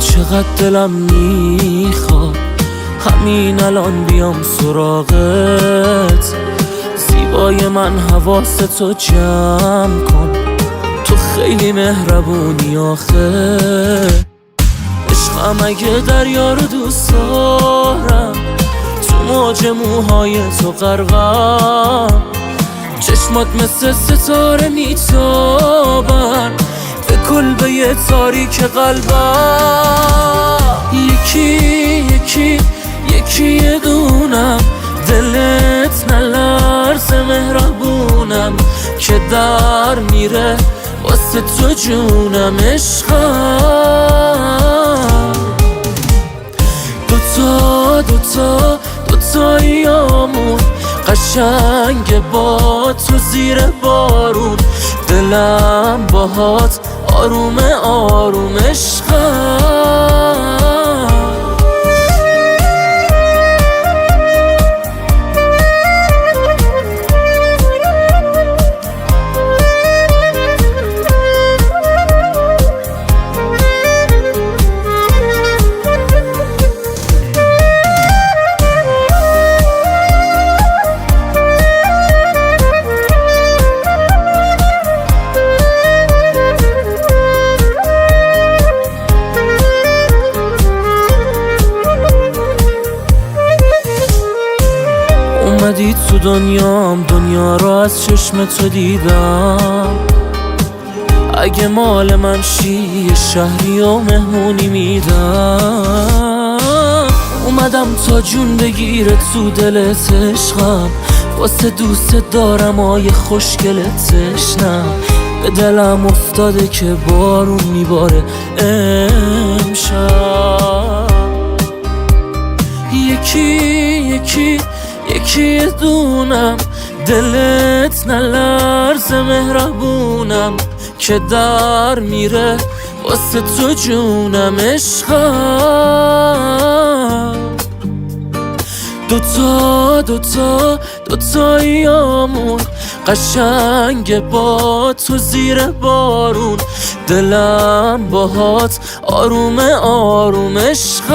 چقدر دلم میخواد همین الان بیام سراغت. زیبای من حواستو جمع کن، تو خیلی مهربونی آخه. عشقم اگه دریا رو دوست دارم، تو موج موهای تو غرقم. چشمات مثل ستاره میتابن به کلبه تاریک قلبم. یکی یه دونم، دلت نلرزه مهربونم که در میره واسه تو جونم. عشقم دوتاییامون قشنگ با تو زیر بارون. دلم باهات آروم آروم. عشقم اومدی تو دنیام، دنیا رو از چشم تو دیدم. اگه مال من شی یه شهری و مهمونی میدم. اومدم تا جون بگیره تو دلت عشقم، واسه دوست دارم آیه خوشگلت تشنم. به دلم افتاده که بارون میباره امشب. یکی دونم، دلت نلرزه مهربونم که در میره واسه تو جونم. عشقم دوتاییامون قشنگ با تو زیر بارون. دلم باهات آروم آروم. عشقم